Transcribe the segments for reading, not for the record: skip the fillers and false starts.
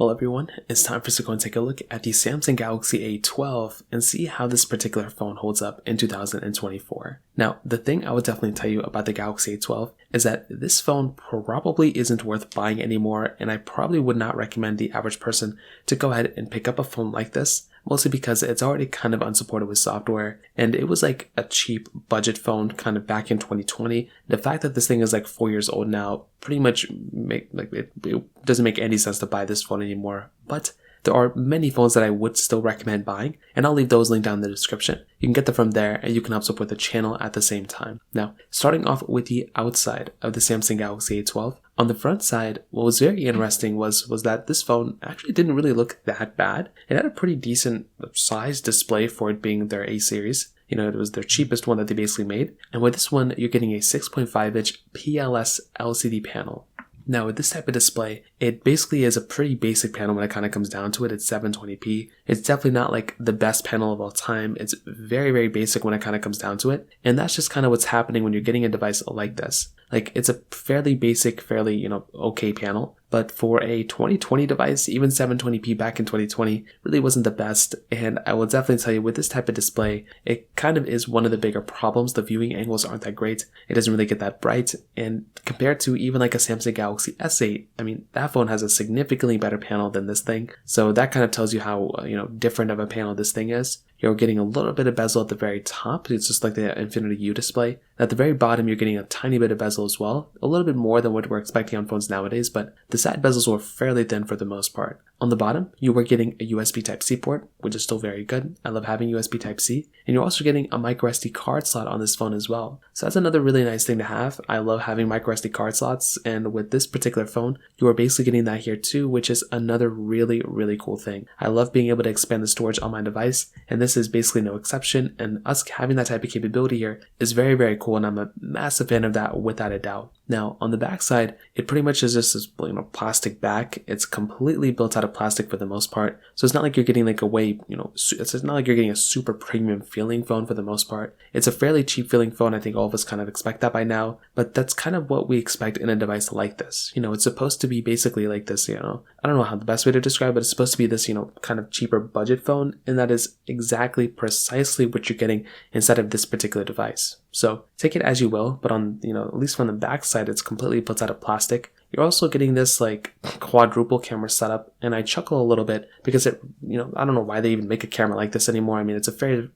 Well everyone, it's time for us to go and take a look at the Samsung Galaxy A12 and see how this particular phone holds up in 2024. Now, the thing I would definitely tell you about the Galaxy A12 is that this phone probably isn't worth buying anymore, and I probably would not recommend the average person to go ahead and pick up a phone like this, mostly because it's already kind of unsupported with software, and it was like a cheap budget phone kind of back in 2020. The fact that this thing is like 4 years old now pretty much it doesn't make any sense to buy this phone anymore. But there are many phones that I would still recommend buying, and I'll leave those linked down in the description. You can get them from there, and you can help support the channel at the same time. Now, starting off with the outside of the Samsung Galaxy A12, on the front side, what was very interesting was that this phone actually didn't really look that bad. It had a pretty decent size display for it being their A series. You know, it was their cheapest one that they basically made. And with this one, you're getting a 6.5-inch PLS LCD panel. Now, with this type of display, it basically is a pretty basic panel when it kind of comes down to it. It's 720p. It's definitely not like the best panel of all time. It's very, very basic when it kind of comes down to it. And that's just kind of what's happening when you're getting a device like this. Like, it's a fairly basic, fairly, okay panel. But for a 2020 device, even 720p back in 2020 really wasn't the best. And I will definitely tell you, with this type of display, it kind of is one of the bigger problems. The viewing angles aren't that great. It doesn't really get that bright. And compared to even like a Samsung Galaxy S8, I mean, that phone has a significantly better panel than this thing. So that kind of tells you how, different of a panel this thing is. You're getting a little bit of bezel at the very top. It's just like the Infinity U display. At the very bottom, you're getting a tiny bit of bezel as well. A little bit more than what we're expecting on phones nowadays, but the side bezels were fairly thin for the most part. On the bottom, you were getting a USB Type-C port, which is still very good. I love having USB Type-C. And you're also getting a microSD card slot on this phone as well. So that's another really nice thing to have. I love having microSD card slots, and with this particular phone, you are basically getting that here too, which is another really, really cool thing. I love being able to expand the storage on my device, and this is basically no exception, and us having that type of capability here is very, very cool, and I'm a massive fan of that without a doubt. Now, on the back side, it pretty much is just this plastic back. It's completely built out of plastic for the most part, so it's not like you're getting like it's not like you're getting a super premium feeling phone for the most part. It's a fairly cheap feeling phone. I think all of us kind of expect that by now, but that's kind of what we expect in a device like this. It's supposed to be basically like this, I don't know how the best way to describe it, but it's supposed to be this, kind of cheaper budget phone, and that is exactly precisely what you're getting inside of this particular device. So take it as you will, but on, at least from the back side, it's completely built out of plastic. You're also getting this like quadruple camera setup, and I chuckle a little bit because it, I don't know why they even make a camera like this anymore. I mean, it's a very,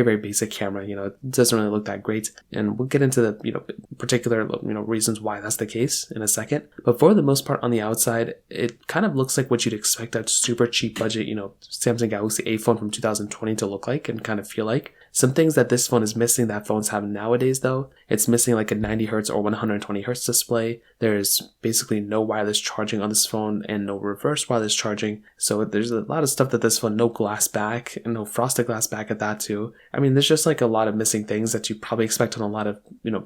very basic camera. It doesn't really look that great, and we'll get into the, particular, reasons why that's the case in a second. But for the most part, on the outside, it kind of looks like what you'd expect a super cheap budget, Samsung Galaxy A phone from 2020 to look like and kind of feel like. Some things that this phone is missing that phones have nowadays, though, it's missing like a 90 Hz or 120 Hz display. There's basically no wireless charging on this phone and no reverse wireless charging. So there's a lot of stuff that this phone, no glass back and no frosted glass back at that too. I mean, there's just like a lot of missing things that you probably expect on a lot of,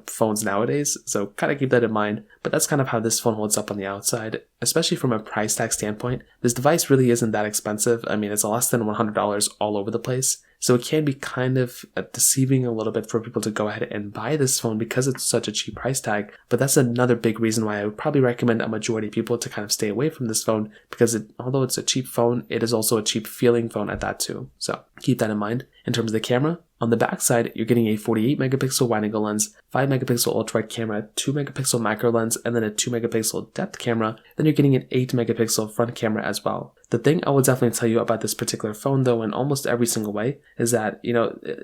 phones nowadays. So kind of keep that in mind. But that's kind of how this phone holds up on the outside, especially from a price tag standpoint. This device really isn't that expensive. I mean, it's less than $100 all over the place. So it can be kind of deceiving a little bit for people to go ahead and buy this phone because it's such a cheap price tag. But that's another big reason why I would probably recommend a majority of people to kind of stay away from this phone, because although it's a cheap phone, it is also a cheap feeling phone at that too. So keep that in mind. In terms of the camera, on the back side, you're getting a 48 megapixel wide angle lens, 5 megapixel ultra wide camera, 2 megapixel macro lens, and then a 2 megapixel depth camera. Then you're getting an 8 megapixel front camera as well. The thing I will definitely tell you about this particular phone, though, in almost every single way, is that,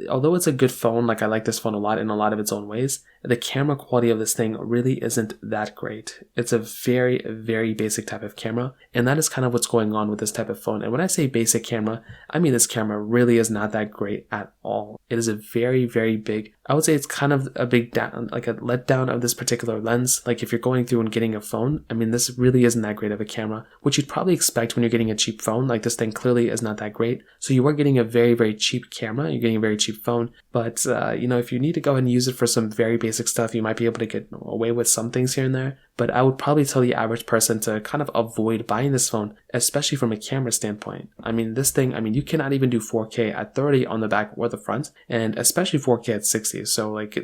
although it's a good phone, like I like this phone a lot in a lot of its own ways, the camera quality of this thing really isn't that great. It's a very, very basic type of camera, and that is kind of what's going on with this type of phone. And when I say basic camera, I mean this camera really is not that great at all. It is a very, very big, I would say it's kind of a big down, like a letdown of this particular lens. Like if you're going through and getting a phone, I mean, this really isn't that great of a camera, which you'd probably expect when you're getting a cheap phone. Like this thing clearly is not that great. So you are getting a very, very cheap camera. You're getting a very cheap phone. But, if you need to go ahead and use it for some very basic stuff, you might be able to get away with some things here and there. but I would probably tell the average person to kind of avoid buying this phone, especially from a camera standpoint. I mean, this thing, you cannot even do 4K at 30 on the back or the front, and especially 4K at 60. So like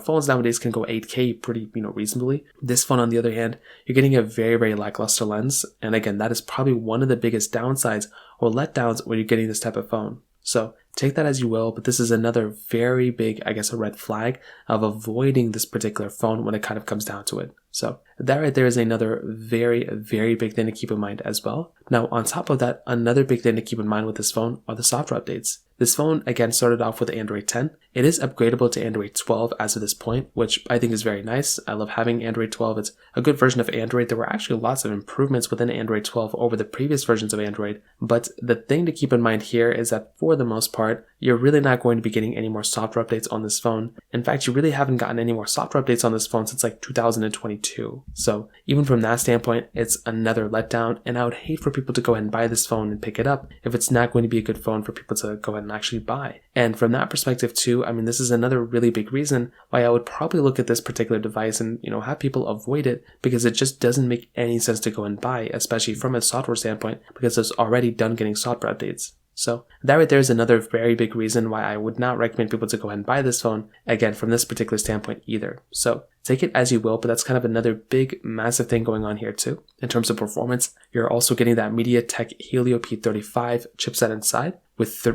phones nowadays can go 8K pretty, reasonably. This phone, on the other hand, you're getting a very, very lackluster lens. And again, that is probably one of the biggest downsides or letdowns when you're getting this type of phone. So take that as you will, but this is another very big, I guess, a red flag of avoiding this particular phone when it kind of comes down to it. So that right there is another very, very big thing to keep in mind as well. Now, on top of that, another big thing to keep in mind with this phone are the software updates. This phone, again, started off with Android 10. It is upgradable to Android 12 as of this point, which I think is very nice. I love having Android 12. It's a good version of Android. There were actually lots of improvements within Android 12 over the previous versions of Android. But the thing to keep in mind here is that for the most part, you're really not going to be getting any more software updates on this phone. In fact, you really haven't gotten any more software updates on this phone since like 2022. So even from that standpoint, it's another letdown, and I would hate for people to go ahead and buy this phone and pick it up if it's not going to be a good phone for people to go ahead and actually buy. And from that perspective too, this is another really big reason why I would probably look at this particular device and, have people avoid it, because it just doesn't make any sense to go and buy, especially from a software standpoint, because it's already done getting software updates. So that right there is another very big reason why I would not recommend people to go ahead and buy this phone, again, from this particular standpoint either. So take it as you will, but that's kind of another big, massive thing going on here too. In terms of performance, you're also getting that MediaTek Helio P35 chipset inside with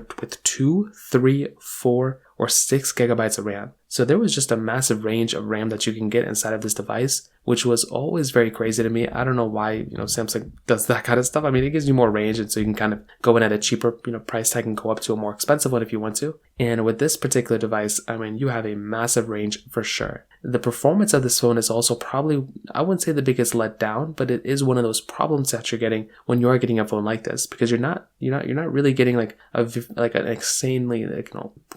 2, 3, 4, or 6 gigabytes of RAM. So there was just a massive range of RAM that you can get inside of this device, which was always very crazy to me. I don't know why, Samsung does that kind of stuff. It gives you more range, and so you can kind of go in at a cheaper, price tag and go up to a more expensive one if you want to. And with this particular device, you have a massive range for sure. The performance of this phone is also probably, I wouldn't say the biggest letdown, but it is one of those problems that you're getting when you are getting a phone like this, because you're not really getting like an insanely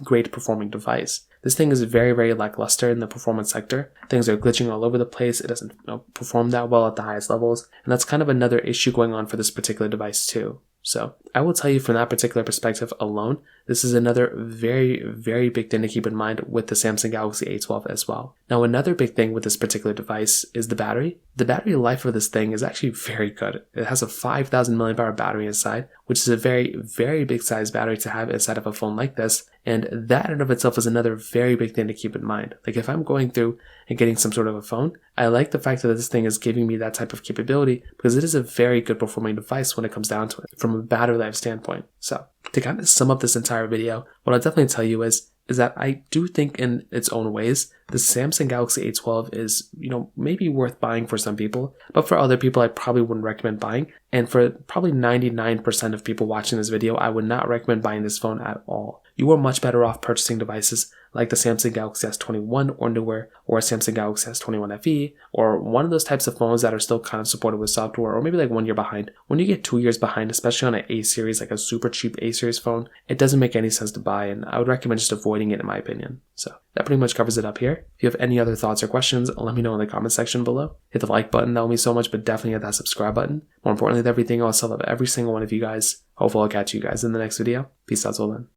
great performing device. This thing is very, very lackluster in the performance sector. Things are glitching all over the place. It doesn't perform that well at the highest levels, and that's kind of another issue going on for this particular device too. So I will tell you, from that particular perspective alone, this is another very, very big thing to keep in mind with the Samsung Galaxy A12 as well. Now, another big thing with this particular device is the battery. The battery life of this thing is actually very good. It has a 5,000 milliamp battery inside, which is a very, very big size battery to have inside of a phone like this. And that in and of itself is another very big thing to keep in mind. Like, if I'm going through and getting some sort of a phone, I like the fact that this thing is giving me that type of capability, because it is a very good performing device when it comes down to it from a battery life standpoint. So to kind of sum up this entire video, what I'll definitely tell you is that I do think in its own ways, the Samsung Galaxy A12 is, maybe worth buying for some people, but for other people, I probably wouldn't recommend buying. And for probably 99% of people watching this video, I would not recommend buying this phone at all. You are much better off purchasing devices like the Samsung Galaxy S21 or newer, or Samsung Galaxy S21 FE, or one of those types of phones that are still kind of supported with software, or maybe like 1 year behind. When you get 2 years behind, especially on an A series, like a super cheap A series phone, it doesn't make any sense to buy, and I would recommend just avoiding it in my opinion. So that pretty much covers it up here. If you have any other thoughts or questions, let me know in the comment section below. Hit the like button, that would mean so much, but definitely hit that subscribe button. More importantly than everything else, I love every single one of you guys. Hopefully I'll catch you guys in the next video. Peace out till then.